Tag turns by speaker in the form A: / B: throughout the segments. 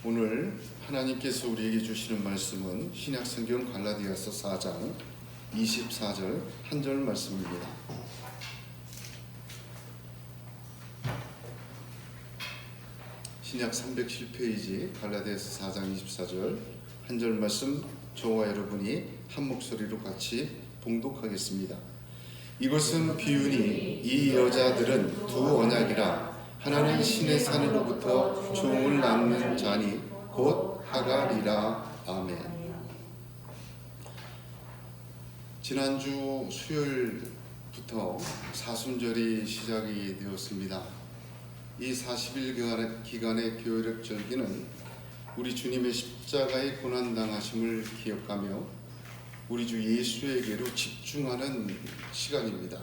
A: 오늘 하나님께서 우리에게 주시는 말씀은 신약성경 갈라디아서 4장 24절 한 절 말씀입니다. 신약 307페이지 갈라디아서 4장 24절 한 절 말씀, 저와 여러분이 한 목소리로 같이 봉독하겠습니다. 이것은 비유니 이 여자들은 두 언약이라. 하나는 신의 산으로부터 종을 낳는 자니 곧 하갈이라. 아멘. 지난주 수요일부터 사순절이 시작이 되었습니다. 이 40일 기간의 교회력 절기는 우리 주님의 십자가의 고난당하심을 기억하며 우리 주 예수에게로 집중하는 시간입니다.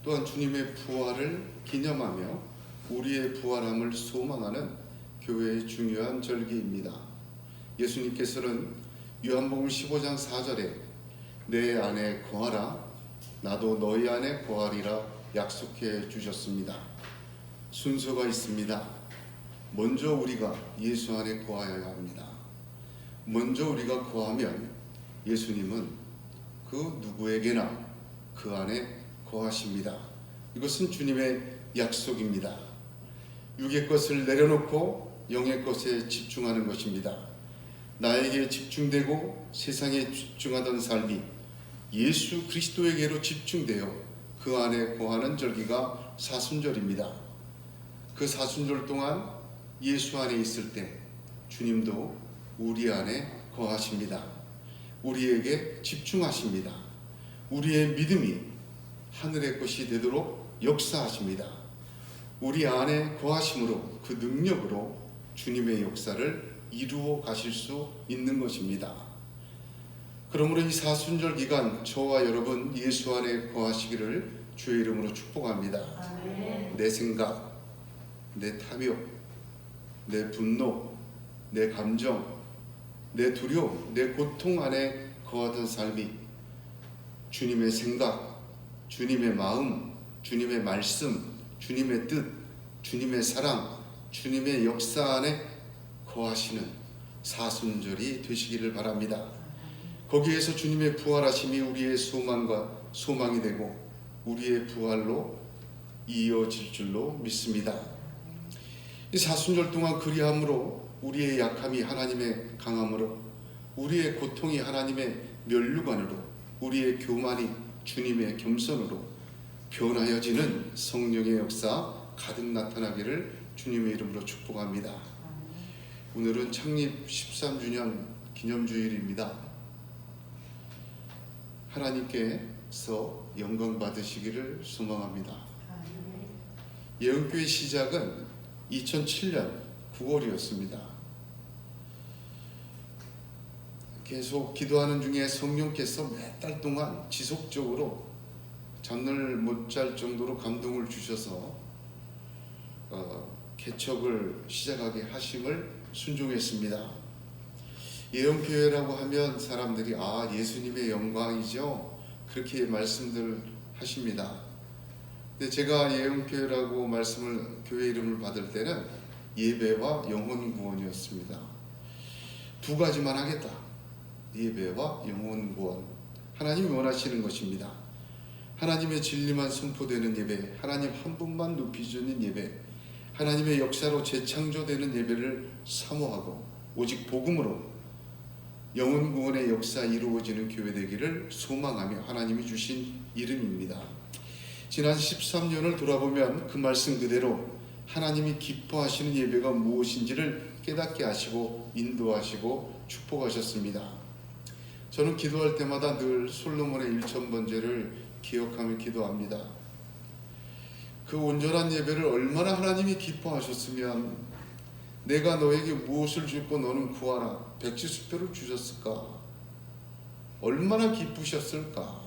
A: 또한 주님의 부활을 기념하며 우리의 부활함을 소망하는 교회의 중요한 절기입니다. 예수님께서는 요한복음 15장 4절에 내 안에 거하라 나도 너희 안에 거하리라 약속해 주셨습니다. 순서가 있습니다. 먼저 우리가 예수 안에 거하여야 합니다. 먼저 우리가 거하면 예수님은 그 누구에게나 그 안에 거하십니다. 이것은 주님의 약속입니다. 육의 것을 내려놓고 영의 것에 집중하는 것입니다. 나에게 집중되고 세상에 집중하던 삶이 예수 그리스도에게로 집중되어 그 안에 거하는 절기가 사순절입니다. 그 사순절 동안 예수 안에 있을 때 주님도 우리 안에 거하십니다. 우리에게 집중하십니다. 우리의 믿음이 하늘의 것이 되도록 역사하십니다. 우리 안에 거하심으로 그 능력으로 주님의 역사를 이루어 가실 수 있는 것입니다. 그러므로 이 사순절 기간 저와 여러분 예수 안에 거하시기를 주의 이름으로 축복합니다. 아멘. 내 생각, 내 탐욕, 내 분노, 내 감정, 내 두려움, 내 고통 안에 거하던 삶이 주님의 생각, 주님의 마음, 주님의 말씀, 주님의 뜻, 주님의 사랑, 주님의 역사 안에 거하시는 사순절이 되시기를 바랍니다. 거기에서 주님의 부활하심이 우리의 소망과 소망이 되고 우리의 부활로 이어질 줄로 믿습니다. 이 사순절 동안 그리함으로 우리의 약함이 하나님의 강함으로, 우리의 고통이 하나님의 면류관으로, 우리의 교만이 주님의 겸손으로 변하여지는 성령의 역사 가득 나타나기를 주님의 이름으로 축복합니다. 오늘은 창립 13주년 기념주일입니다. 하나님께서 영광 받으시기를 소망합니다. 예언교회 시작은 2007년 9월이었습니다. 계속 기도하는 중에 성령께서 몇 달 동안 지속적으로 잠을 못 잘 정도로 감동을 주셔서 개척을 시작하게 하심을 순종했습니다. 예언교회라고 하면 사람들이 예수님의 영광이죠, 그렇게 말씀들 하십니다. 근데 제가 예언교회라고 교회 이름을 받을 때는 예배와 영혼 구원이었습니다. 두 가지만 하겠다. 예배와 영혼 구원. 하나님이 원하시는 것입니다. 하나님의 진리만 선포되는 예배, 하나님 한 분만 높이주는 예배, 하나님의 역사로 재창조되는 예배를 사모하고 오직 복음으로 영혼 구원의 역사 이루어지는 교회 되기를 소망하며 하나님이 주신 이름입니다. 지난 13년을 돌아보면 그 말씀 그대로 하나님이 기뻐하시는 예배가 무엇인지를 깨닫게 하시고 인도하시고 축복하셨습니다. 저는 기도할 때마다 늘 솔로몬의 1000번제를 기억하며 기도합니다. 그 온전한 예배를 얼마나 하나님이 기뻐하셨으면 내가 너에게 무엇을 줄고 너는 구하라 백지수표를 주셨을까? 얼마나 기쁘셨을까?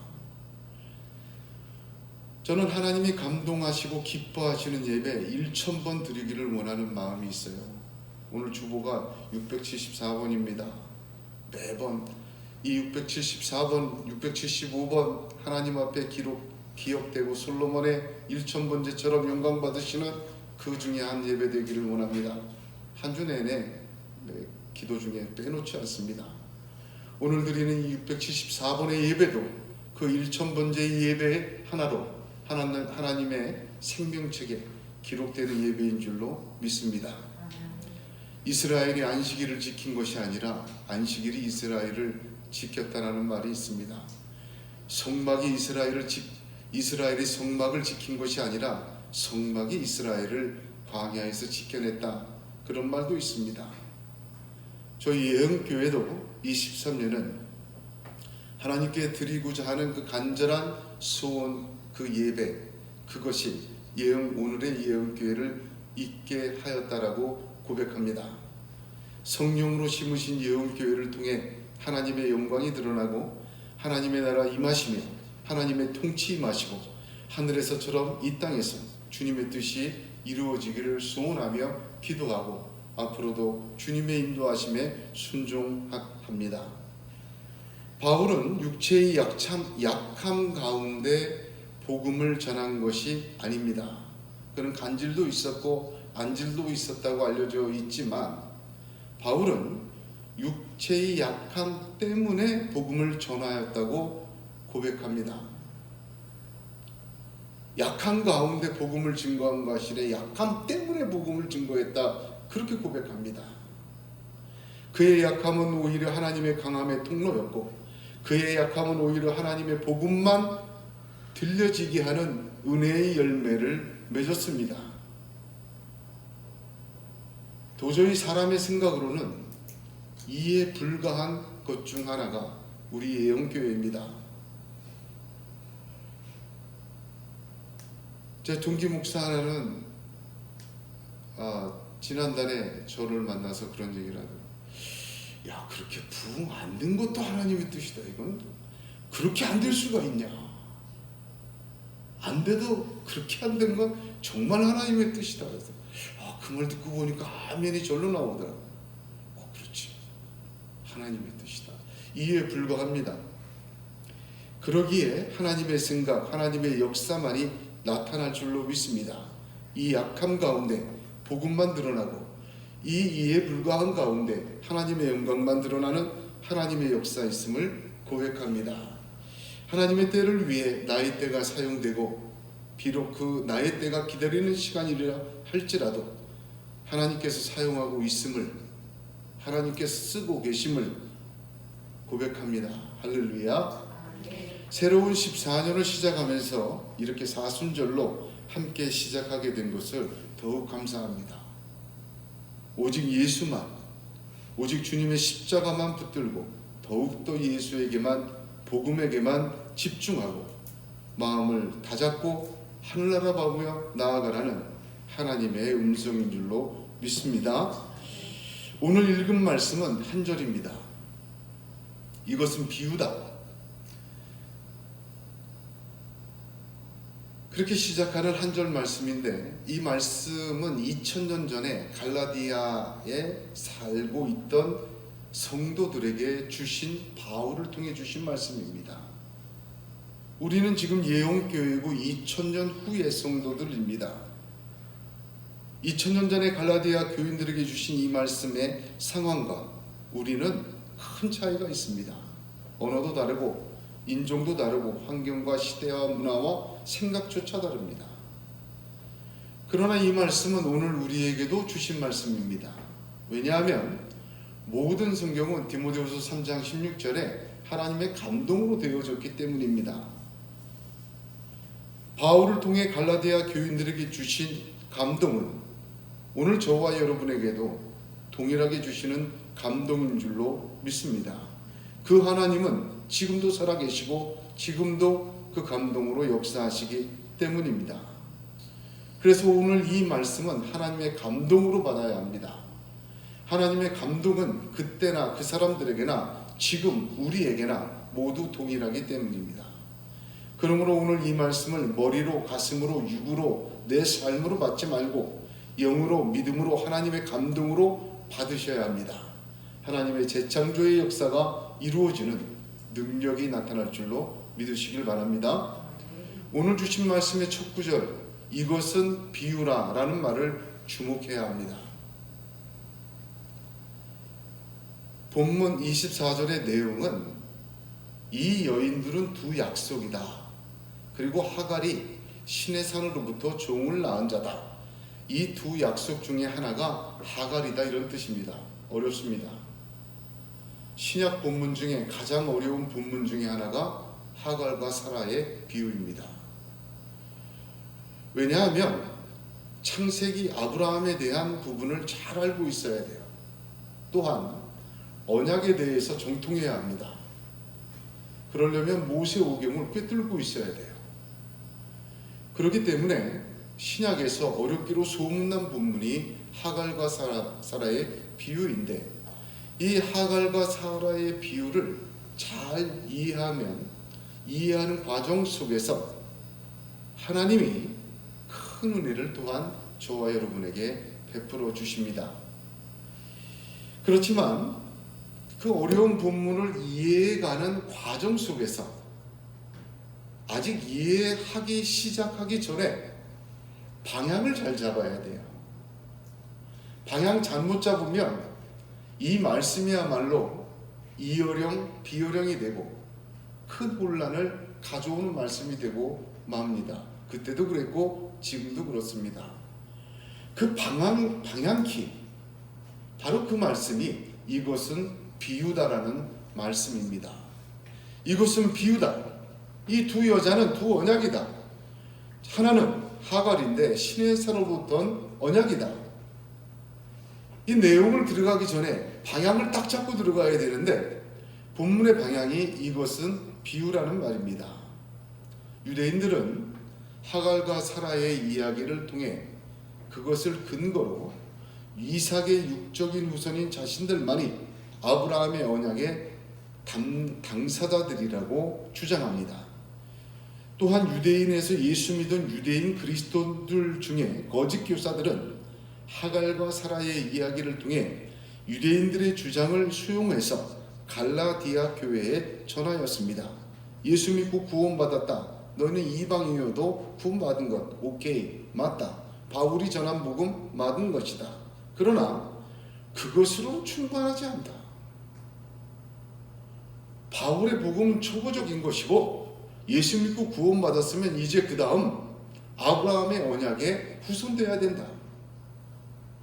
A: 저는 하나님이 감동하시고 기뻐하시는 예배 1000번 드리기를 원하는 마음이 있어요. 오늘 주보가 674번입니다. 매번 이 674번, 675번 하나님 앞에 기억되고 솔로몬의 1000번제처럼 영광 받으시는 그 중에 한 예배 되기를 원합니다. 한 주 내내 기도 중에 빼놓지 않습니다. 오늘 드리는 이 674번의 예배도 그 1000번째의 예배의 하나로 하나님의 생명책에 기록되는 예배인 줄로 믿습니다. 이스라엘이 안식일을 지킨 것이 아니라 안식일이 이스라엘을 지켰다는 말이 있습니다. 성막이 이스라엘이 성막을 지킨 것이 아니라 성막이 이스라엘을 광야에서 지켜냈다, 그런 말도 있습니다. 저희 예언교회도 23년은 하나님께 드리고자 하는 그 간절한 소원, 그 예배, 그것이 오늘의 예언교회를 있게 하였다라고 고백합니다. 성령으로 심으신 예언교회를 통해 하나님의 영광이 드러나고 하나님의 나라 임하시며 하나님의 통치 임하시고 하늘에서처럼 이 땅에서 주님의 뜻이 이루어지기를 소원하며 기도하고 앞으로도 주님의 인도하심에 순종합니다. 바울은 육체의 약함 가운데 복음을 전한 것이 아닙니다. 그는 간질도 있었고 안질도 있었다고 알려져 있지만 바울은 육체의 약함 때문에 복음을 전하였다고 고백합니다. 약함 가운데 복음을 증거한 것이 아니라 약함 때문에 복음을 증거했다, 그렇게 고백합니다. 그의 약함은 오히려 하나님의 강함의 통로였고 그의 약함은 오히려 하나님의 복음만 들려지게 하는 은혜의 열매를 맺었습니다. 도저히 사람의 생각으로는 이에 불과한 것 중 하나가 우리 예언교회입니다. 제 동기 목사 하나는 지난달에 저를 만나서 그런 얘기를 하더라고요. 야, 그렇게 부흥 안 된 것도 하나님의 뜻이다. 이건 그렇게 안 될 수가 있냐. 안 돼도 그렇게 안 된 건 정말 하나님의 뜻이다. 그래서 그 말 듣고 보니까 아멘이 절로 나오더라고요. 그렇지, 하나님의 뜻이다. 이에 불과합니다. 그러기에 하나님의 생각, 하나님의 역사만이 나타날 줄로 믿습니다. 이 약함 가운데 복음만 드러나고 이 이에 불과한 가운데 하나님의 영광만 드러나는 하나님의 역사 있음을 고백합니다. 하나님의 때를 위해 나의 때가 사용되고 비록 그 나의 때가 기다리는 시간이라 할지라도 하나님께서 사용하고 있음을, 하나님께서 쓰고 계심을 고백합니다. 할렐루야. 새로운 14년을 시작하면서 이렇게 사순절로 함께 시작하게 된 것을 더욱 감사합니다. 오직 예수만, 오직 주님의 십자가만 붙들고 더욱더 예수에게만, 복음에게만 집중하고 마음을 다잡고 하늘나라 바라보며 나아가라는 하나님의 음성인 줄로 믿습니다. 오늘 읽은 말씀은 한 절입니다. 이것은 비유다. 그렇게 시작하는 한 절 말씀인데 이 말씀은 2000년 전에 갈라디아에 살고 있던 성도들에게 주신, 바울을 통해 주신 말씀입니다. 우리는 지금 예언교회고 2000년 후의 성도들입니다. 2000년 전에 갈라디아 교인들에게 주신 이 말씀의 상황과 우리는 큰 차이가 있습니다. 언어도 다르고 인종도 다르고 환경과 시대와 문화와 생각조차 다릅니다. 그러나 이 말씀은 오늘 우리에게도 주신 말씀입니다. 왜냐하면 모든 성경은 디모데후서 3장 16절에 하나님의 감동으로 되어졌기 때문입니다. 바울을 통해 갈라디아 교인들에게 주신 감동은 오늘 저와 여러분에게도 동일하게 주시는 감동인 줄로 믿습니다. 그 하나님은 지금도 살아계시고 지금도 그 감동으로 역사하시기 때문입니다. 그래서 오늘 이 말씀은 하나님의 감동으로 받아야 합니다. 하나님의 감동은 그때나 그 사람들에게나 지금 우리에게나 모두 동일하기 때문입니다. 그러므로 오늘 이 말씀을 머리로, 가슴으로, 육으로, 내 삶으로 받지 말고 영으로, 믿음으로, 하나님의 감동으로 받으셔야 합니다. 하나님의 재창조의 역사가 이루어지는 능력이 나타날 줄로 믿으시길 바랍니다. 오늘 주신 말씀의 첫 구절, 이것은 비유라 라는 말을 주목해야 합니다. 본문 24절의 내용은 이 여인들은 두 약속이다. 그리고 하갈이 신의 산으로부터 종을 낳은 자다. 이 두 약속 중에 하나가 하갈이다, 이런 뜻입니다. 어렵습니다. 신약 본문 중에 가장 어려운 본문 중에 하나가 하갈과 사라의 비유입니다. 왜냐하면 창세기 아브라함에 대한 부분을 잘 알고 있어야 돼요. 또한 언약에 대해서 정통해야 합니다. 그러려면 모세오경을 꿰뚫고 있어야 돼요. 그렇기 때문에 신약에서 어렵기로 소문난 본문이 하갈과 사라의 비유인데, 이 하갈과 사라의 비유를 잘 이해하는 과정 속에서 하나님이 큰 은혜를 또한 저와 여러분에게 베풀어 주십니다. 그렇지만 그 어려운 본문을 이해해가는 과정 속에서 아직 이해하기 시작하기 전에 방향을 잘 잡아야 돼요. 방향 잘못 잡으면 이 말씀이야말로 이어령 비어령이 되고 큰 혼란을 가져오는 말씀이 되고 맙니다. 그때도 그랬고 지금도 그렇습니다. 그 방향키, 바로 그 말씀이 이것은 비유다라는 말씀입니다. 이것은 비유다. 이 두 여자는 두 언약이다. 하나는 하갈인데 신의 산으로부터 언약이다. 이 내용을 들어가기 전에 방향을 딱 잡고 들어가야 되는데, 본문의 방향이 이것은 비유라는 말입니다. 유대인들은 하갈과 사라의 이야기를 통해 그것을 근거로 이삭의 육적인 후손인 자신들만이 아브라함의 언약의 당사자들이라고 주장합니다. 또한 유대인에서 예수 믿은 유대인 그리스도인들 중에 거짓 교사들은 하갈과 사라의 이야기를 통해 유대인들의 주장을 수용해서 갈라디아 교회에 전하였습니다. 예수 믿고 구원받았다. 너는 이방인이어도 구원받은 것. 오케이, 맞다. 바울이 전한 복음 맞은 것이다. 그러나 그것으로 충분하지 않다. 바울의 복음은 초보적인 것이고, 예수 믿고 구원받았으면 이제 그 다음 아브라함의 언약에 후손되어야 된다.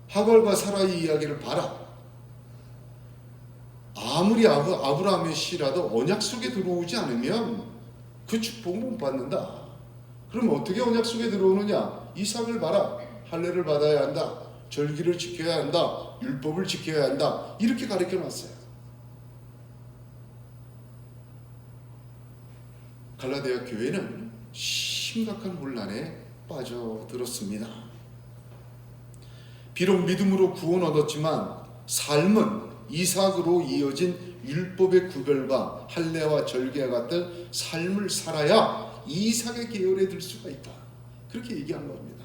A: 하갈과 사라의 이야기를 봐라. 아무리 아브라함의 씨라도 언약 속에 들어오지 않으면 그 축복을 못 받는다. 그럼 어떻게 언약 속에 들어오느냐? 이삭을 봐라. 할례를 받아야 한다. 절기를 지켜야 한다. 율법을 지켜야 한다. 이렇게 가르쳐 놨어요. 갈라디아 교회는 심각한 혼란에 빠져들었습니다. 비록 믿음으로 구원 얻었지만 삶은 이삭으로 이어진 율법의 구별과 할례와 절개와 같은 삶을 살아야 이삭의 계열에 들 수가 있다. 그렇게 얘기한 겁니다.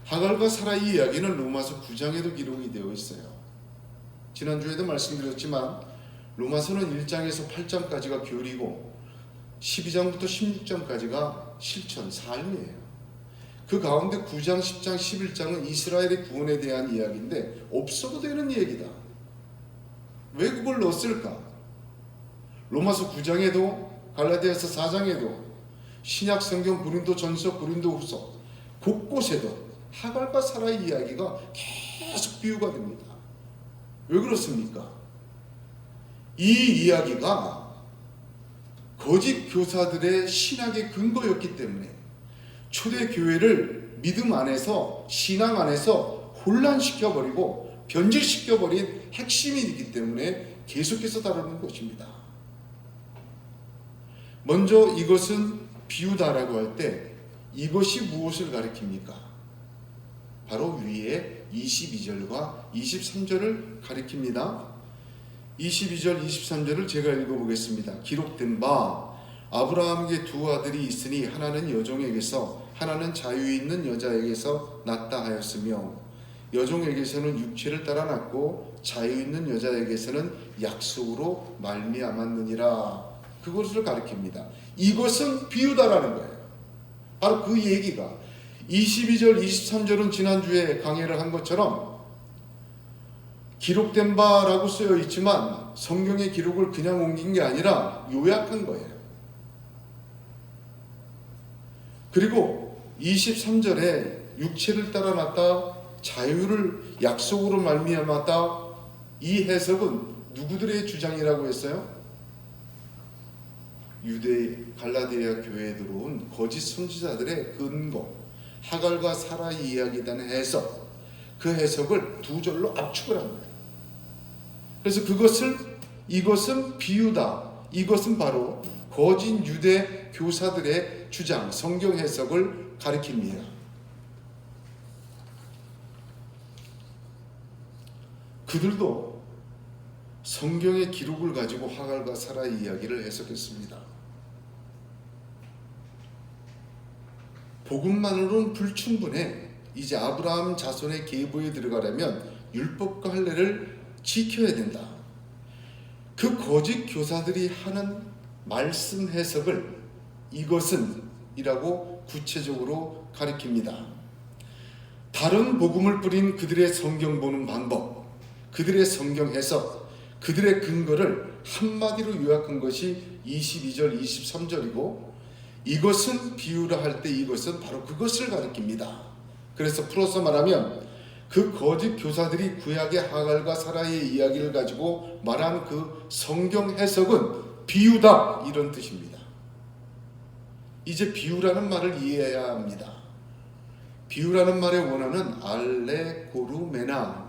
A: 하갈과 사라의 이야기는 로마서 9장에도 기록이 되어 있어요. 지난주에도 말씀드렸지만 로마서는 1장에서 8장까지가 교리고 12장부터 16장까지가 실천, 삶이에요. 그 가운데 9장, 10장, 11장은 이스라엘의 구원에 대한 이야기인데 없어도 되는 얘기다. 왜 그걸 넣었을까? 로마서 9장에도 갈라디아서 4장에도 신약 성경 고린도 전서, 고린도 후서 곳곳에도 하갈과 사라의 이야기가 계속 비유가 됩니다. 왜 그렇습니까? 이 이야기가 거짓 교사들의 신학의 근거였기 때문에 초대 교회를 믿음 안에서, 신앙 안에서 혼란시켜버리고 변질시켜버린 핵심이기 때문에 계속해서 다루는 것입니다. 먼저 이것은 비유다라고 할 때 이것이 무엇을 가리킵니까? 바로 위에 22절과 23절을 가리킵니다. 22절, 23절을 제가 읽어보겠습니다. 기록된 바 아브라함에게 두 아들이 있으니 하나는 여종에게서 하나는 자유 있는 여자에게서 낳다 하였으며 여종에게서는 육체를 따라 낳고 자유 있는 여자에게서는 약속으로 말미암았느니라. 그것을 가리킵니다. 이것은 비유다라는 거예요. 바로 그 얘기가 22절, 23절은 지난주에 강해를 한 것처럼 기록된 바라고 쓰여 있지만 성경의 기록을 그냥 옮긴 게 아니라 요약한 거예요. 그리고 23절에 육체를 따라 났다, 자유를 약속으로 말미암았다, 이 해석은 누구들의 주장이라고 했어요? 유대 갈라디아 교회에 들어온 거짓 선지자들의 근거, 하갈과 사라의 이야기에 대한 해석, 그 해석을 두 절로 압축을 한 거예요. 그래서 이것은 비유다, 이것은 바로 거짓 유대 교사들의 주장, 성경 해석을 가리킵니다. 그들도 성경의 기록을 가지고 하갈과 사라의 이야기를 해석했습니다. 복음만으로는 불충분해. 이제 아브라함 자손의 계보에 들어가려면 율법과 할례를 지켜야 된다. 그 거짓 교사들이 하는 말씀 해석을 이것은 이라고 구체적으로 가리킵니다. 다른 복음을 뿌린 그들의 성경 보는 방법, 그들의 성경 해석, 그들의 근거를 한마디로 요약한 것이 22절, 23절이고, 이것은 비유라 할 때 이것은 바로 그것을 가리킵니다. 그래서 풀어서 말하면 그 거짓 교사들이 구약의 하갈과 사라의 이야기를 가지고 말한 그 성경 해석은 비유다, 이런 뜻입니다. 이제 비유라는 말을 이해해야 합니다. 비유라는 말의 원어는 알레고르메나,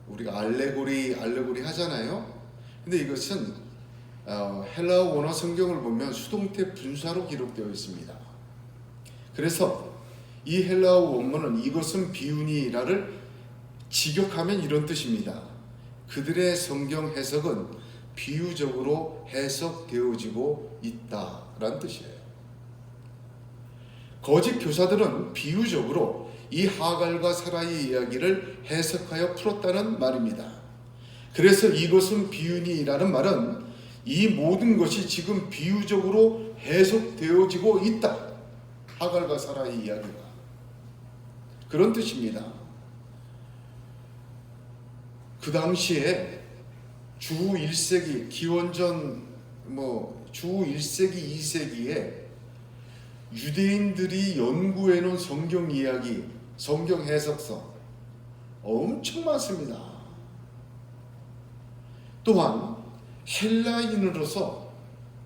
A: 우리가 알레고리 하잖아요. 근데 이것은 헬라어 원어 성경을 보면 수동태 분사로 기록되어 있습니다. 그래서 이 헬라어 원문은 이것은 비유니라를 직역하면 이런 뜻입니다. 그들의 성경 해석은 비유적으로 해석되어지고 있다라는 뜻이에요. 거짓 교사들은 비유적으로 이 하갈과 사라의 이야기를 해석하여 풀었다는 말입니다. 그래서 이것은 비유니라는 말은 이 모든 것이 지금 비유적으로 해석되어지고 있다. 하갈과 사라의 이야기가 그런 뜻입니다. 그 당시에 주 1세기 기원전 주 1세기 2세기에 유대인들이 연구해 놓은 성경 이야기, 성경 해석서 엄청 많습니다. 또한 헬라인으로서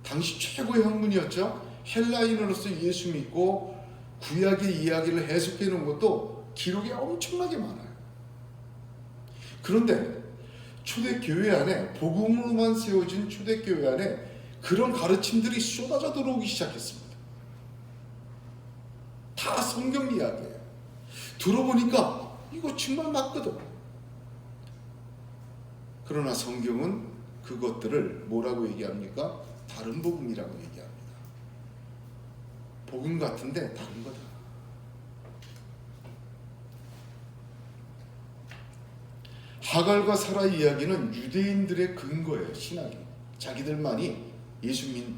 A: 당시 최고의 학문이었죠. 헬라인으로서 예수 믿고 구약의 이야기를 해석해 놓은 것도 기록이 엄청나게 많아요. 그런데 초대교회 안에, 복음으로만 세워진 초대교회 안에 그런 가르침들이 쏟아져 들어오기 시작했습니다. 다 성경 이야기예요. 들어보니까 이거 정말 맞거든. 그러나 성경은 그것들을 뭐라고 얘기합니까? 다른 복음이라고 얘기합니다. 복음 같은데 다른 거다. 하갈과 사라의 이야기는 유대인들의 근거예요. 신학이 자기들만이 예수 믿는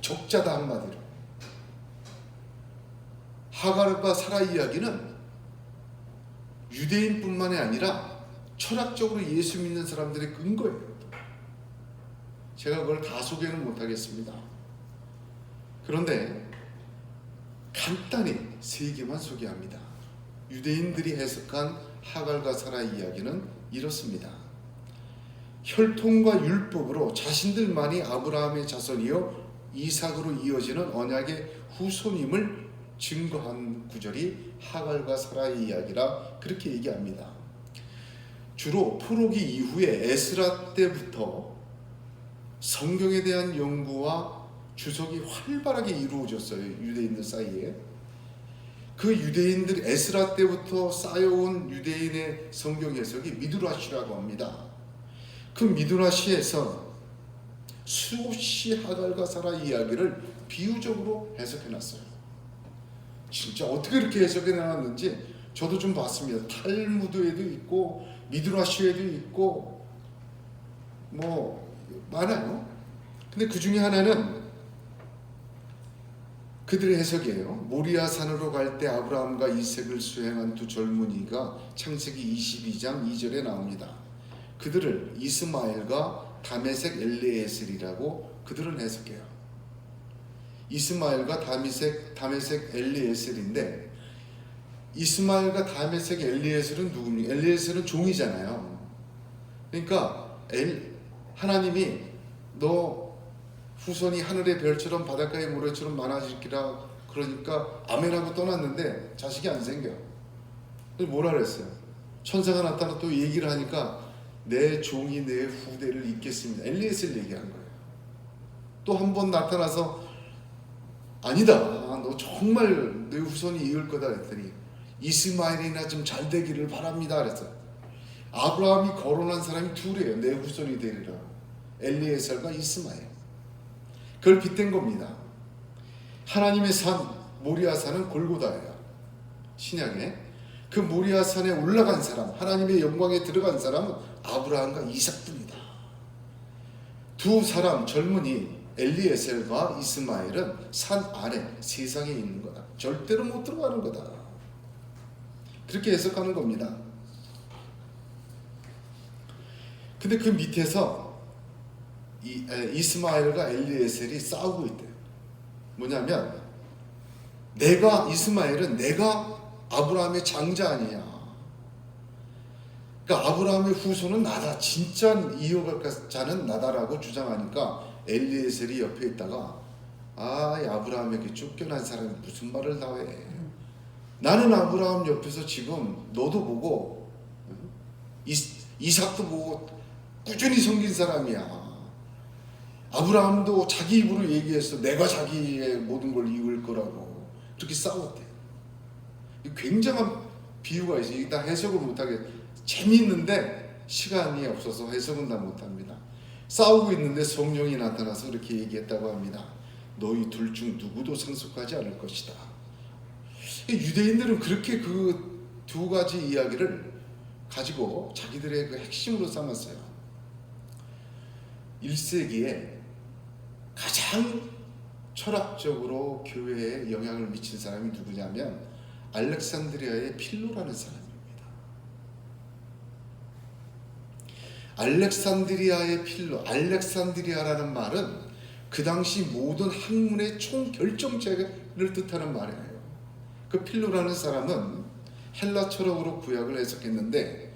A: 적자다 한마디로. 하갈과 사라의 이야기는 유대인뿐만이 아니라 철학적으로 예수 믿는 사람들의 근거예요. 제가 그걸 다 소개는 못하겠습니다. 그런데 간단히 세 개만 소개합니다. 유대인들이 해석한 하갈과 사라의 이야기는 이렇습니다. 혈통과 율법으로 자신들만이 아브라함의 자손이요 이삭으로 이어지는 언약의 후손임을 증거한 구절이 하갈과 사라의 이야기라 그렇게 얘기합니다. 주로 포로기 이후에 에스라 때부터 성경에 대한 연구와 주석이 활발하게 이루어졌어요. 유대인들 사이에. 그 유대인들 에스라 때부터 쌓여온 유대인의 성경 해석이 미드라시라고 합니다. 그 미드라시에서 수없이 하갈과 사라의 이야기를 비유적으로 해석해놨어요. 진짜 어떻게 이렇게 해석해놨는지 저도 좀 봤습니다. 탈무드에도 있고 미드라시에도 있고 많아요. 근데 그 중에 하나는 그들의 해석이에요. 모리아 산으로 갈 때 아브라함과 이색을 수행한 두 젊은이가 창세기 22장 2절에 나옵니다. 그들을 이스마엘과 다메섹 엘리에셀이라고 그들은 해석해요. 이스마엘과 다메섹 엘리에셀인데, 이스마엘과 다메섹 엘리에셀은 누굽니까? 엘리에셀은 종이잖아요. 그러니까 하나님이 너 후손이 하늘의 별처럼 바닷가의 모래처럼 많아질기라 그러니까 아멘하고 떠났는데 자식이 안 생겨. 그래서 뭐라 그랬어요? 천사가 나타나 또 얘기를 하니까 내 종이 내 후대를 잇겠습니다. 엘리에셀 얘기한 거예요. 또 한 번 나타나서 아니다, 너 정말 내 후손이 이을 거다 그랬더니 이스마엘이나 좀 잘 되기를 바랍니다 그랬어요. 아브라함이 거론한 사람이 둘이에요. 내 후손이 되리라. 엘리에셀과 이스마엘. 그걸 빗댄 겁니다. 하나님의 산 모리아 산은 골고다예요. 신약에 그 모리아 산에 올라간 사람, 하나님의 영광에 들어간 사람은 아브라함과 이삭뿐이다. 두 사람 젊은이 엘리에셀과 이스마엘은 산 아래 세상에 있는 거다. 절대로 못 들어가는 거다. 그렇게 해석하는 겁니다. 근데 그 밑에서 이스마엘과 엘리에셀이 싸우고 있대요. 뭐냐면 이스마엘은 내가 아브라함의 장자 아니냐. 그러니까 아브라함의 후손은 나다. 진짜 이어갈 자는 나다라고 주장하니까 엘리에셀이 옆에 있다가 아브라함에게 쫓겨난 사람이 무슨 말을 다 해. 나는 아브라함 옆에서 지금 너도 보고 이삭도 보고 꾸준히 섬긴 사람이야. 아브라함도 자기 입으로 얘기했어. 내가 자기의 모든 걸 이을 거라고. 그렇게 싸웠대. 굉장한 비유가 있어요. 이게 다 해석을 못하게. 재미있는데 시간이 없어서 해석은 다 못합니다. 싸우고 있는데 성령이 나타나서 이렇게 얘기했다고 합니다. 너희 둘 중 누구도 상속하지 않을 것이다. 유대인들은 그렇게 그 두 가지 이야기를 가지고 자기들의 그 핵심으로 삼았어요. 1세기에 가장 철학적으로 교회에 영향을 미친 사람이 누구냐면 알렉산드리아의 필로라는 사람입니다. 알렉산드리아의 필로, 알렉산드리아라는 말은 그 당시 모든 학문의 총결정체를 뜻하는 말이에요. 그 필로라는 사람은 헬라 철학으로 구약을 해석했는데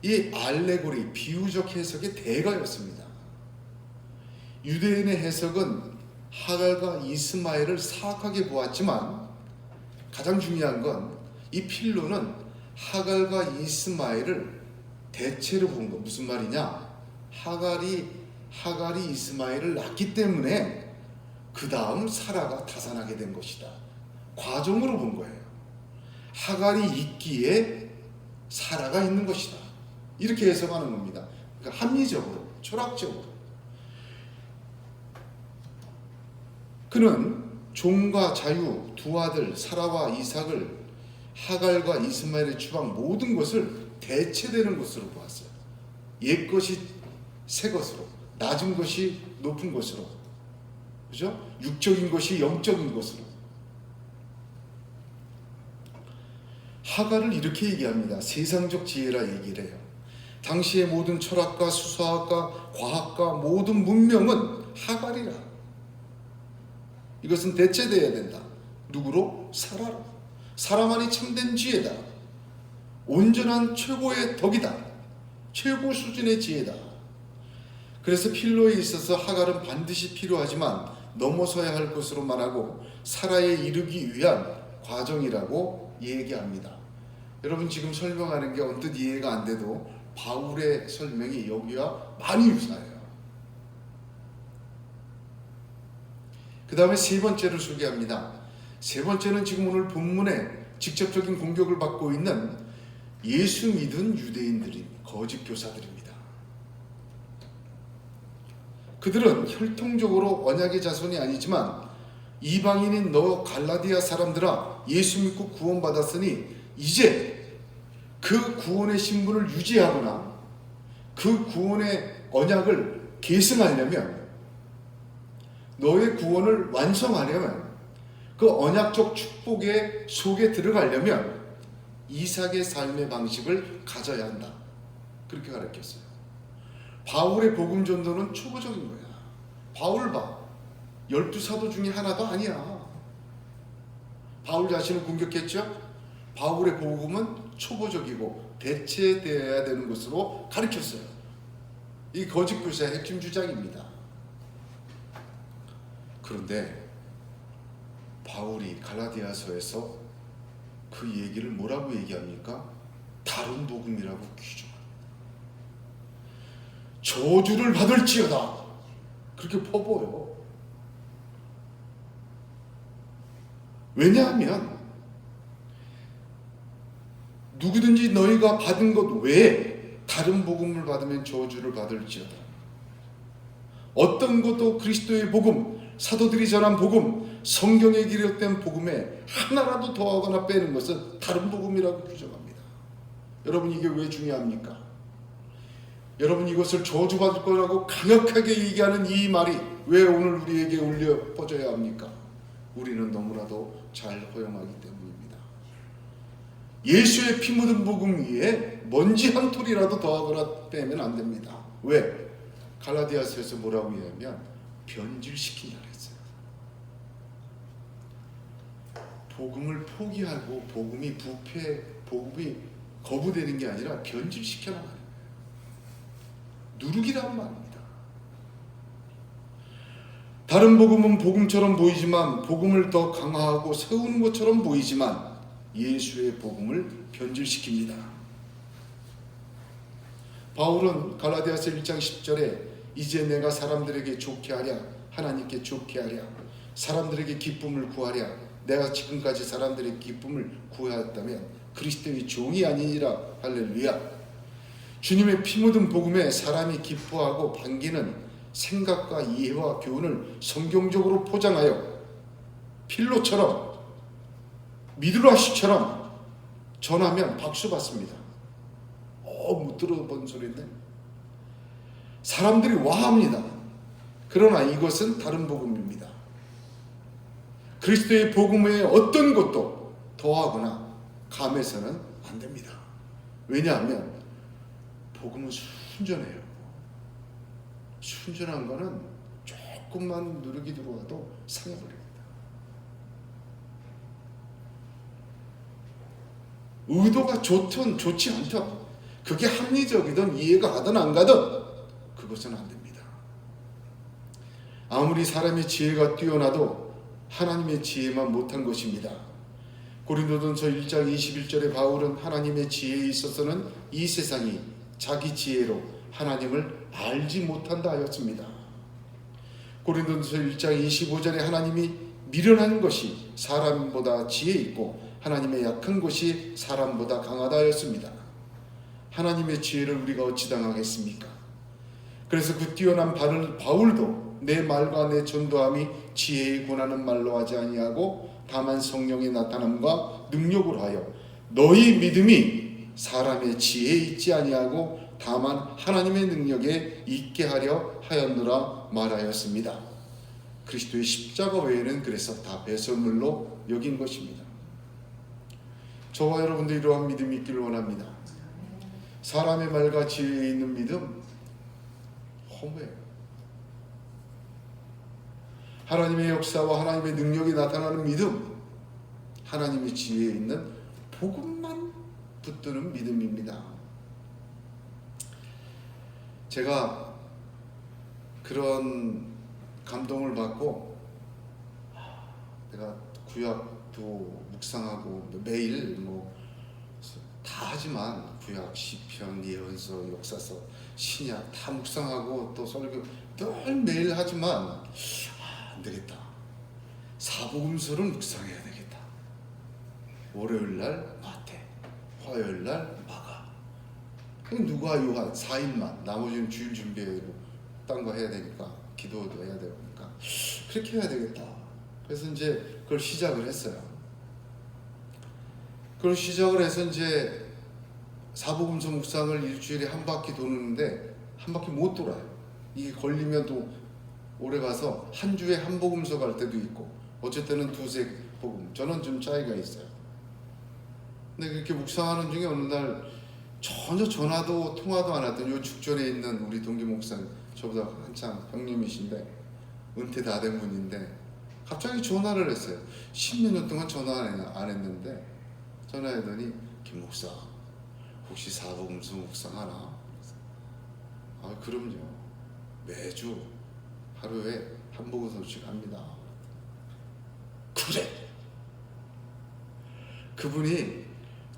A: 이 알레고리, 비유적 해석의 대가였습니다. 유대인의 해석은 하갈과 이스마엘을 사악하게 보았지만 가장 중요한 건 이 필로는 하갈과 이스마엘을 대체로 본 거. 무슨 말이냐? 하갈이 이스마엘을 낳기 때문에 그 다음 사라가 타산하게 된 것이다. 과정으로 본 거예요. 하갈이 있기에 사라가 있는 것이다. 이렇게 해석하는 겁니다. 그러니까 합리적으로, 철학적으로. 그는 종과 자유, 두 아들 사라와 이삭을 하갈과 이스마엘의 추방 모든 것을 대체되는 것으로 보았어요. 옛 것이 새 것으로, 낮은 것이 높은 것으로, 그죠? 육적인 것이 영적인 것으로. 하갈을 이렇게 얘기합니다. 세상적 지혜라 얘기를 해요. 당시의 모든 철학과 수사학과 과학과 모든 문명은 하갈이라. 이것은 대체되어야 된다. 누구로? 사라로. 사라만이 참된 지혜다. 온전한 최고의 덕이다. 최고 수준의 지혜다. 그래서 필로에 있어서 하갈은 반드시 필요하지만 넘어서야 할 것으로 말하고 사라에 이르기 위한 과정이라고 얘기합니다. 여러분 지금 설명하는 게 언뜻 이해가 안 돼도 바울의 설명이 여기와 많이 유사해요. 그 다음에 세 번째를 소개합니다. 세 번째는 지금 오늘 본문에 직접적인 공격을 받고 있는 예수 믿은 유대인들입니다. 거짓 교사들입니다. 그들은 혈통적으로 언약의 자손이 아니지만 이방인인 너 갈라디아 사람들아 예수 믿고 구원받았으니 이제 그 구원의 신분을 유지하거나 그 구원의 언약을 계승하려면 너의 구원을 완성하려면 그 언약적 축복의 속에 들어가려면 이삭의 삶의 방식을 가져야 한다. 그렇게 가르쳤어요. 바울의 복음 전도는 초보적인 거야. 바울 봐. 12사도 중에 하나도 아니야. 바울 자신을 공격했죠? 바울의 복음은 초보적이고 대체되어야 되는 것으로 가르쳤어요. 이 거짓 교사의 핵심 주장입니다. 그런데 바울이 갈라디아서에서 그 얘기를 뭐라고 얘기합니까? 다른 복음이라고 규정합니다. 저주를 받을지어다. 그렇게 퍼부어요. 왜냐하면 누구든지 너희가 받은 것 외에 다른 복음을 받으면 저주를 받을지어다. 어떤 것도 그리스도의 복음, 사도들이 전한 복음, 성경에 기록된 복음에 하나라도 더하거나 빼는 것은 다른 복음이라고 규정합니다. 여러분, 이게 왜 중요합니까? 여러분, 이것을 저주받을 거라고 강력하게 얘기하는 이 말이 왜 오늘 우리에게 울려 퍼져야 합니까? 우리는 너무나도 잘 허용하기 때문입니다. 예수의 피 묻은 복음 위에 먼지 한 톨이라도 더하거나 빼면 안 됩니다. 왜? 갈라디아서에서 뭐라고 얘기하면 변질시킨다 그랬어요. 복음을 포기하고 복음이 복음이 거부되는 게 아니라 변질시켜나가는 거예요. 누룩이란 말입니다. 다른 복음은 복음처럼 보이지만 복음을 더 강화하고 세우는 것처럼 보이지만 예수의 복음을 변질시킵니다. 바울은 갈라디아서 1장 10절에 이제 내가 사람들에게 좋게 하랴, 하나님께 좋게 하랴, 사람들에게 기쁨을 구하랴, 내가 지금까지 사람들의 기쁨을 구하였다면 그리스도의 종이 아니니라. 할렐루야. 주님의 피 묻은 복음에 사람이 기뻐하고 반기는 생각과 이해와 교훈을 성경적으로 포장하여 필로처럼 미드라시처럼 전하면 박수 받습니다. 못 들어본 소리인데 사람들이 와합니다. 그러나 이것은 다른 복음입니다. 그리스도의 복음 외에 어떤 것도 더하거나 감해서는 안 됩니다. 왜냐하면 복음은 순전해요. 순전한 거는 조금만 누룩이 들어와도 상해버립니다. 의도가 좋든 좋지 않든, 그게 합리적이든 이해가 가든 안 가든 그것은 안 됩니다. 아무리 사람의 지혜가 뛰어나도 하나님의 지혜만 못한 것입니다. 고린도전서 1장 21절에 바울은 하나님의 지혜에 있어서는 이 세상이 자기 지혜로 하나님을 알지 못한다 하였습니다. 고린도전서 1장 25절에 하나님이 미련한 것이 사람보다 지혜 있고 하나님의 약한 것이 사람보다 강하다 하였습니다. 하나님의 지혜를 우리가 어찌 당하겠습니까? 그래서 그 뛰어난 바울도 내 말과 내 전도함이 지혜의 권하는 말로 하지 아니하고 다만 성령의 나타남과 능력으로 하여 너희 믿음이 사람의 지혜에 있지 아니하고 다만 하나님의 능력에 있게 하려 하였노라 말하였습니다. 그리스도의 십자가 외에는 그래서 다 배설물로 여긴 것입니다. 저와 여러분도 이러한 믿음이 있기를 원합니다. 사람의 말과 지혜에 있는 믿음 허무해요. 하나님의 역사와 하나님의 능력이 나타나는 믿음, 하나님의 지혜에 있는 복음만 붙드는 믿음입니다. 제가 그런 감동을 받고 내가 구약도 묵상하고 매일 다 하지만 구약, 시편, 예언서, 역사서, 신약 다 묵상하고 또 설교 늘 매일 하지만 안 되겠다. 사복음서를 묵상해야 되겠다. 월요일날 마태, 화요일날 마가. 누가 요한 4일만, 나머지는 주일 준비하고 딴 거 해야 되니까, 기도도 해야 되니까 그렇게 해야 되겠다. 그래서 이제 그걸 시작을 했어요. 그걸 시작을 해서 이제 사복음서 묵상을 일주일에 한 바퀴 도는데 한 바퀴 못 돌아요. 이게 걸리면 또 오래 가서 한 주에 한 복음서 갈 때도 있고 어쩔 때는 복음. 저는 좀 차이가 있어요. 근데 그렇게 묵상하는 중에 어느 날 전혀 전화도 통화도 안 했던 요 죽전에 있는 우리 동기 목사님, 저보다 한참 형님이신데 은퇴 다 된 분인데 갑자기 전화를 했어요. 10몇 년 동안 전화 안 했는데 전화했더니 김 목사 혹시 사복음서 묵상하나? 아 그럼요. 매주 하루에 한 복음서씩 합니다. 그래. 그분이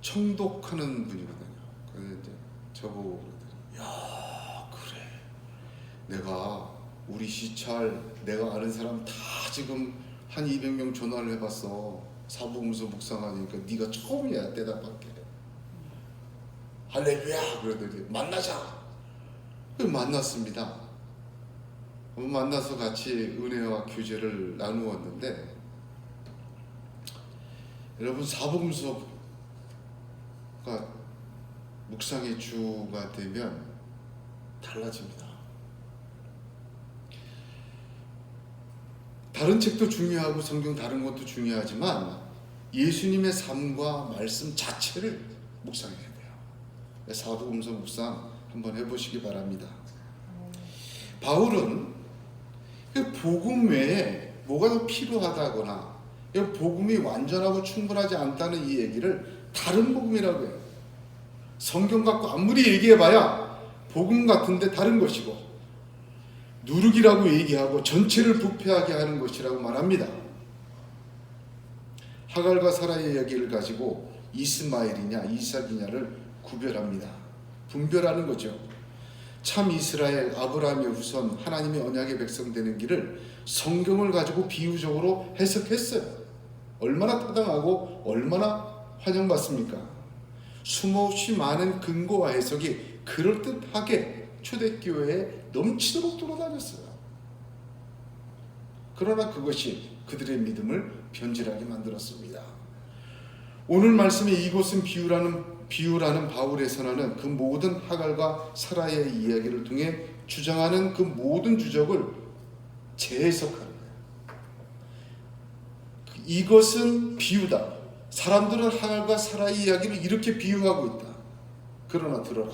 A: 청독하는 분이거든요. 그래서 이제 저보고 그러더니 야 그래. 내가 우리 시찰 내가 아는 사람 다 지금 한 200명 전화를 해봤어. 사복음서 묵상하니까 네가 처음이야 대답할게. 할렐루야 그러더니 만나자. 만났습니다. 만나서 같이 은혜와 교제를 나누었는데 여러분 사복음서가 묵상의 주가 되면 달라집니다. 다른 책도 중요하고 성경 다른 것도 중요하지만 예수님의 삶과 말씀 자체를 묵상해야 돼요. 사복음서 묵상 한번 해보시기 바랍니다. 바울은 복음 외에 뭐가 더 필요하다거나 복음이 완전하고 충분하지 않다는 이 얘기를 다른 복음이라고 해요. 성경 갖고 아무리 얘기해봐야 복음 같은데 다른 것이고 누룩이라고 얘기하고 전체를 부패하게 하는 것이라고 말합니다. 하갈과 사라의 이야기를 가지고 이스마엘이냐 이삭이냐를 구별합니다. 분별하는 거죠. 참 이스라엘 아브라함의 후손 하나님의 언약의 백성 되는 길을 성경을 가지고 비유적으로 해석했어요. 얼마나 타당하고 얼마나 환영받습니까? 수없이 많은 근거와 해석이 그럴듯하게 초대교회에 넘치도록 돌아다녔어요. 그러나 그것이 그들의 믿음을 변질하게 만들었습니다. 오늘 말씀에 이것은 비유라는 바울의 선언은 그 모든 하갈과 사라의 이야기를 통해 주장하는 그 모든 주적을 재해석하는 거예요. 이것은 비유다. 사람들은 하갈과 사라의 이야기를 이렇게 비유하고 있다. 그러나 들어라.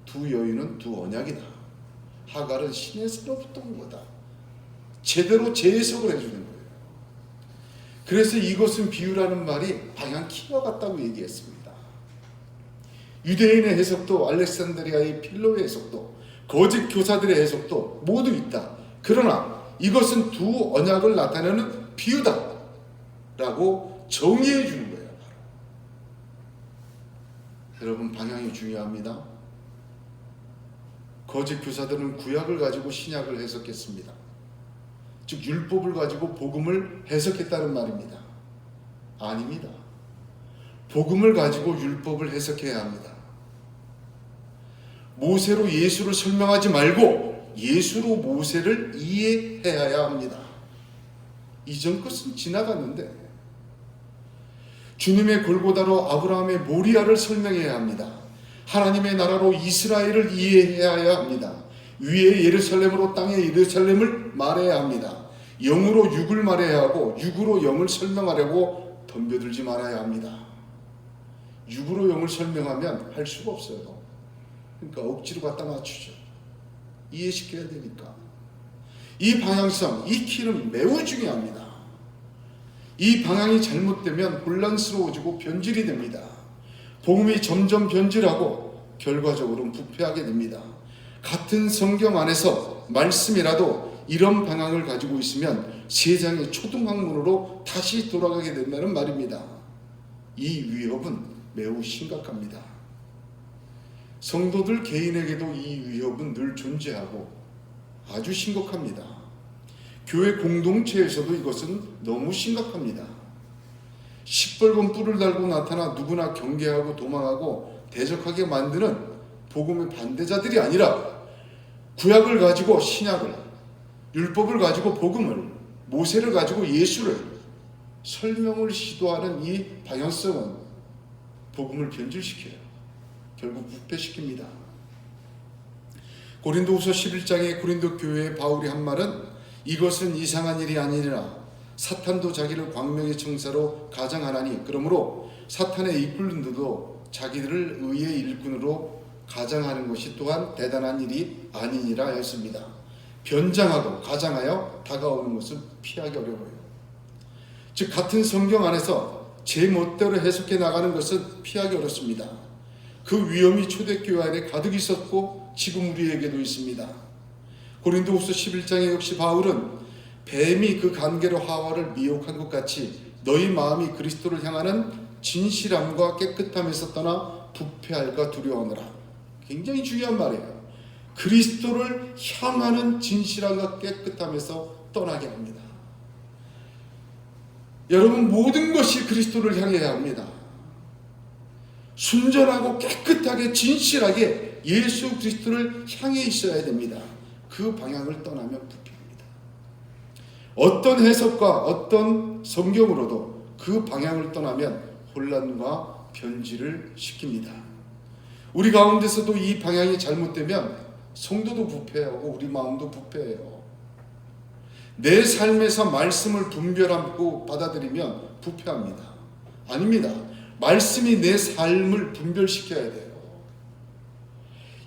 A: 두 여인은 두 언약이다. 하갈은 신에서로부터 온 거다. 제대로 재해석을 해주는 거예요. 그래서 이것은 비유라는 말이 방향키와 같다고 얘기했습니다. 유대인의 해석도 알렉산드리아의 필로의 해석도 거짓 교사들의 해석도 모두 있다. 그러나 이것은 두 언약을 나타내는 비유다 라고 정의해 주는 거예요. 여러분 방향이 중요합니다. 거짓 교사들은 구약을 가지고 신약을 해석했습니다. 즉 율법을 가지고 복음을 해석했다는 말입니다. 아닙니다. 복음을 가지고 율법을 해석해야 합니다. 모세로 예수를 설명하지 말고 예수로 모세를 이해해야 합니다. 이전 것은 지나갔는데 주님의 골고다로 아브라함의 모리아를 설명해야 합니다. 하나님의 나라로 이스라엘을 이해해야 합니다. 위의 예루살렘으로 땅의 예루살렘을 말해야 합니다. 영으로 육을 말해야 하고 육으로 영을 설명하려고 덤벼들지 말아야 합니다. 육으로 영을 설명하면 할 수가 없어요. 그러니까 억지로 갖다 맞추죠. 이해시켜야 되니까. 이 방향성, 이 키는 매우 중요합니다. 이 방향이 잘못되면 혼란스러워지고 변질이 됩니다. 복음이 점점 변질하고 결과적으로는 부패하게 됩니다. 같은 성경 안에서 말씀이라도 이런 방향을 가지고 있으면 세상의 초등학문으로 다시 돌아가게 된다는 말입니다. 이 위협은 매우 심각합니다. 성도들 개인에게도 이 위협은 늘 존재하고 아주 심각합니다. 교회 공동체에서도 이것은 너무 심각합니다. 시뻘건 뿔을 달고 나타나 누구나 경계하고 도망하고 대적하게 만드는 복음의 반대자들이 아니라 구약을 가지고 신약을, 율법을 가지고 복음을, 모세를 가지고 예수를 설명을 시도하는 이 방향성은 복음을 변질시켜요. 결국 부패시킵니다. 고린도후서 11장의 고린도 교회의 바울이 한 말은 이것은 이상한 일이 아니라 사탄도 자기를 광명의 청사로 가장하나니 그러므로 사탄의 이끌림도 자기들을 의의 일꾼으로 가장하는 것이 또한 대단한 일이 아니니라 하였습니다. 변장하고 가장하여 다가오는 것을 피하기 어려워요. 즉 같은 성경 안에서 제 멋대로 해석해 나가는 것은 피하기 어렵습니다. 그 위험이 초대교회 안에 가득 있었고 지금 우리에게도 있습니다. 고린도후서 11장에 역시 바울은 뱀이 그 관계로 하와를 미혹한 것 같이 너희 마음이 그리스도를 향하는 진실함과 깨끗함에서 떠나 부패할까 두려워하노라. 굉장히 중요한 말이에요. 그리스도를 향하는 진실함과 깨끗함에서 떠나게 합니다. 여러분, 모든 것이 그리스도를 향해야 합니다. 순전하고 깨끗하게 진실하게 예수 그리스도를 향해 있어야 됩니다. 그 방향을 떠나면 부패합니다. 어떤 해석과 어떤 성경으로도 그 방향을 떠나면 혼란과 변질을 시킵니다. 우리 가운데서도 이 방향이 잘못되면 성도도 부패하고 우리 마음도 부패해요. 내 삶에서 말씀을 분별하고 받아들이면 부패합니다. 아닙니다. 말씀이 내 삶을 분별시켜야 돼요.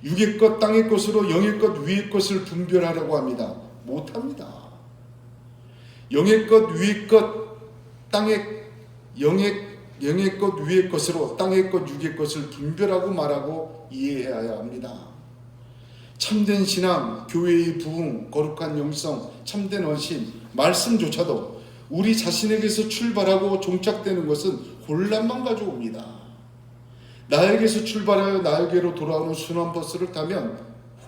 A: 육의 것 땅의 것으로 영의 것 위의 것을 분별하려고 합니다. 못합니다. 영의 것 위의 것 땅의 영의 것 위의 것으로 땅의 것 육의 것을 분별하고 말하고 이해해야 합니다. 참된 신앙, 교회의 부흥, 거룩한 영성, 참된 헌신, 말씀조차도 우리 자신에게서 출발하고 종착되는 것은 혼란만 가져옵니다. 나에게서 출발하여 나에게로 돌아오는 순환버스를 타면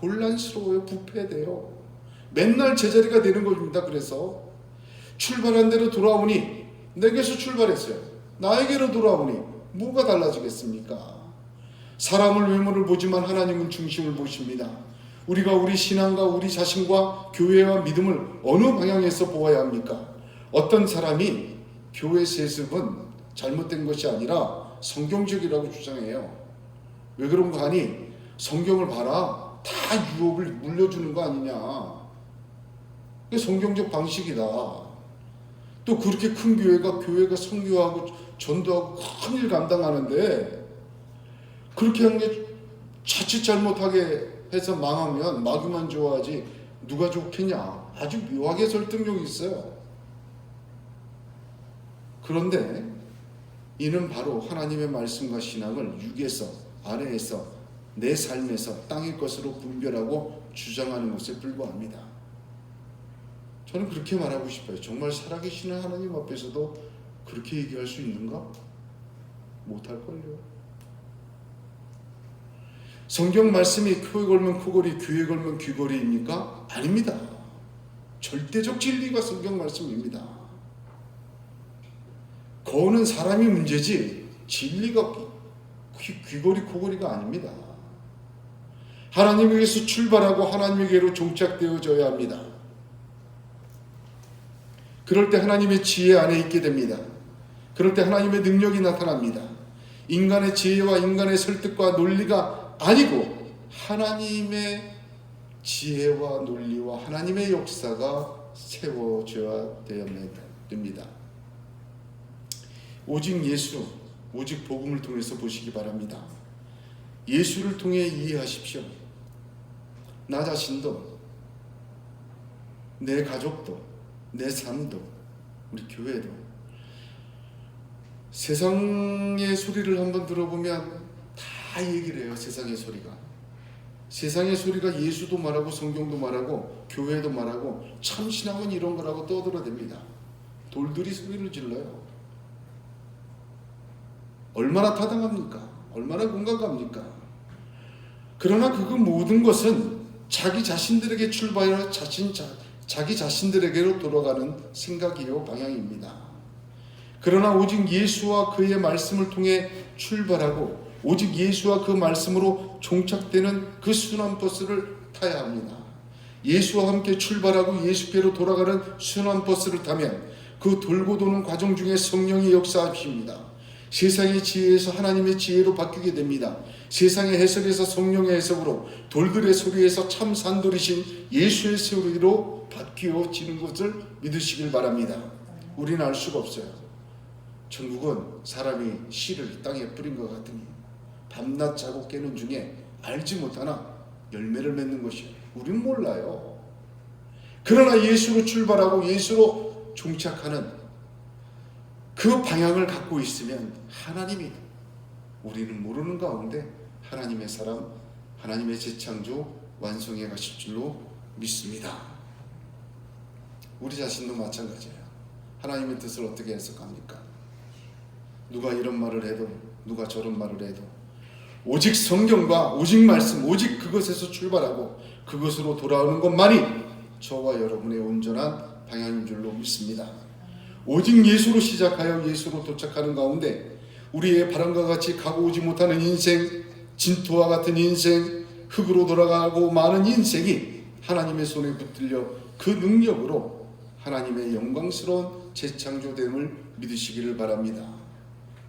A: 혼란스러워요. 부패돼요. 맨날 제자리가 되는 겁니다. 그래서 출발한 대로 돌아오니 내게서 출발했어요. 나에게로 돌아오니 뭐가 달라지겠습니까? 사람을 외모를 보지만 하나님은 중심을 보십니다. 우리가 우리 신앙과 우리 자신과 교회와 믿음을 어느 방향에서 보아야 합니까? 어떤 사람이 교회 세습은 잘못된 것이 아니라 성경적이라고 주장해요. 왜 그런가 하니 성경을 봐라. 다 유업을 물려주는 거 아니냐. 그게 성경적 방식이다. 또 그렇게 큰 교회가 선교하고 전도하고 큰 일 감당하는데 그렇게 한 게 자칫 잘못하게 해서 망하면 마귀만 좋아하지 누가 좋겠냐. 아주 묘하게 설득력이 있어요. 그런데 이는 바로 하나님의 말씀과 신앙을 육에서 아래에서 내 삶에서 땅의 것으로 분별하고 주장하는 것에 불과합니다. 저는 그렇게 말하고 싶어요. 정말 살아계시는 하나님 앞에서도 그렇게 얘기할 수 있는가? 못할걸요. 성경 말씀이 코에 걸면 코걸이, 귀에 걸면 귀걸이입니까? 아닙니다. 절대적 진리가 성경 말씀입니다. 거는 사람이 문제지 진리가 귀걸이, 코걸이가 아닙니다. 하나님에게서 출발하고 하나님에게로 종착되어져야 합니다. 그럴 때 하나님의 지혜 안에 있게 됩니다. 그럴 때 하나님의 능력이 나타납니다. 인간의 지혜와 인간의 설득과 논리가 아니고 하나님의 지혜와 논리와 하나님의 역사가 세워져야 됩니다. 오직 예수, 오직 복음을 통해서 보시기 바랍니다. 예수를 통해 이해하십시오. 나 자신도, 내 가족도, 내 삶도, 우리 교회도 세상의 소리를 한번 들어보면 다 얘기를 해요. 세상의 소리가. 세상의 소리가 예수도 말하고 성경도 말하고 교회도 말하고 참 신앙은 이런 거라고 떠들어댑니다. 돌들이 소리를 질러요. 얼마나 타당합니까? 얼마나 공감 갑니까? 그러나 그 모든 것은 자기 자신들에게 출발하여 자기 자신들에게로 돌아가는 생각이요 방향입니다. 그러나 오직 예수와 그의 말씀을 통해 출발하고 오직 예수와 그 말씀으로 종착되는 그 순환버스를 타야 합니다. 예수와 함께 출발하고 예수께로 돌아가는 순환버스를 타면 그 돌고 도는 과정 중에 성령이 역사하십니다. 세상의 지혜에서 하나님의 지혜로 바뀌게 됩니다. 세상의 해석에서 성령의 해석으로 돌들의 소리에서 참 산돌이신 예수의 소리로 바뀌어지는 것을 믿으시길 바랍니다. 우리는 알 수가 없어요. 천국은 사람이 씨를 땅에 뿌린 것 같으니 밤낮 자고 깨는 중에 알지 못하나 열매를 맺는 것이에요. 우린 몰라요. 그러나 예수로 출발하고 예수로 종착하는 그 방향을 갖고 있으면 하나님이 우리는 모르는 가운데 하나님의 사람, 하나님의 재창조 완성해 가실 줄로 믿습니다. 우리 자신도 마찬가지예요. 하나님의 뜻을 어떻게 해석합니까? 누가 이런 말을 해도 누가 저런 말을 해도 오직 성경과 오직 말씀, 오직 그것에서 출발하고 그것으로 돌아오는 것만이 저와 여러분의 온전한 방향인 줄로 믿습니다. 오직 예수로 시작하여 예수로 도착하는 가운데 우리의 바람과 같이 가고 오지 못하는 인생, 진토와 같은 인생, 흙으로 돌아가고 많은 인생이 하나님의 손에 붙들려 그 능력으로 하나님의 영광스러운 재창조됨을 믿으시기를 바랍니다.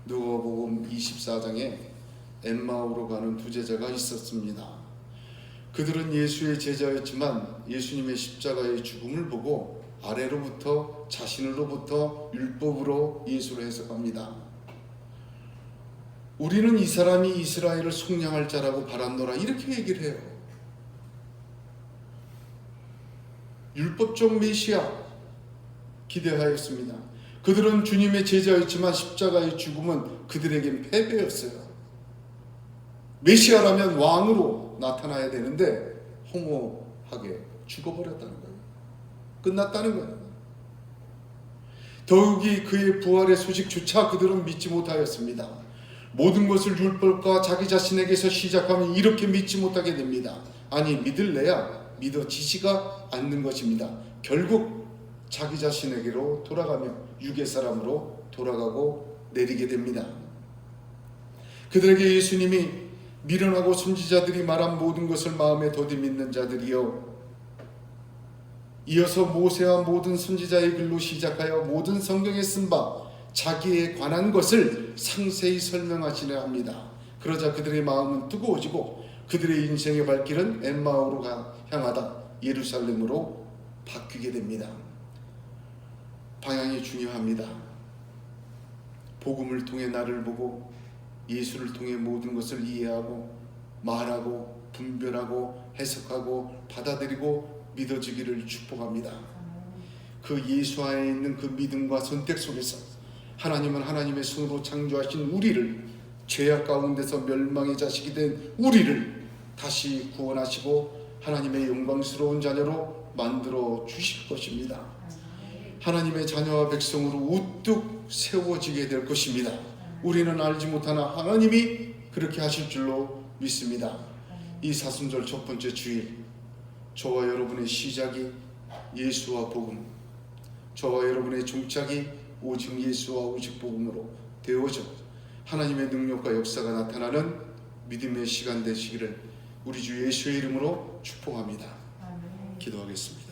A: 누가복음 24장에 엠마오로 가는 두 제자가 있었습니다. 그들은 예수의 제자였지만 예수님의 십자가의 죽음을 보고 아래로부터 자신으로부터 율법으로 예수를 해석합니다. 우리는 이 사람이 이스라엘을 속량할 자라고 바란노라 이렇게 얘기를 해요. 율법적 메시아 기대하였습니다. 그들은 주님의 제자였지만 십자가의 죽음은 그들에겐 패배였어요. 메시아라면 왕으로 나타나야 되는데 허무하게 죽어버렸다는 거예요. 끝났다는 거예요. 더욱이 그의 부활의 소식조차 그들은 믿지 못하였습니다. 모든 것을 율법과 자기 자신에게서 시작하면 이렇게 믿지 못하게 됩니다. 아니 믿을래야 믿어지지가 않는 것입니다. 결국 자기 자신에게로 돌아가며 육의 사람으로 돌아가고 내리게 됩니다. 그들에게 예수님이 미련하고 선지자들이 말한 모든 것을 마음에 더디 믿는 자들이여, 이어서 모세와 모든 선지자의 글로 시작하여 모든 성경에 쓴 바 자기에 관한 것을 상세히 설명하시려 합니다. 그러자 그들의 마음은 뜨거워지고 그들의 인생의 발길은 엠마오로 향하다 예루살렘으로 바뀌게 됩니다. 방향이 중요합니다. 복음을 통해 나를 보고 예수를 통해 모든 것을 이해하고 말하고 분별하고 해석하고 받아들이고 믿어지기를 축복합니다. 그 예수 안에 있는 그 믿음과 선택 속에서 하나님은 하나님의 손으로 창조하신 우리를, 죄악 가운데서 멸망의 자식이 된 우리를 다시 구원하시고 하나님의 영광스러운 자녀로 만들어 주실 것입니다. 하나님의 자녀와 백성으로 우뚝 세워지게 될 것입니다. 우리는 알지 못하나 하나님이 그렇게 하실 줄로 믿습니다. 이 사순절 첫 번째 주일, 저와 여러분의 시작이 예수와 복음, 저와 여러분의 종착이 오직 예수와 오직 복음으로 되어져 하나님의 능력과 역사가 나타나는 믿음의 시간 되시기를 우리 주 예수의 이름으로 축복합니다. 기도하겠습니다.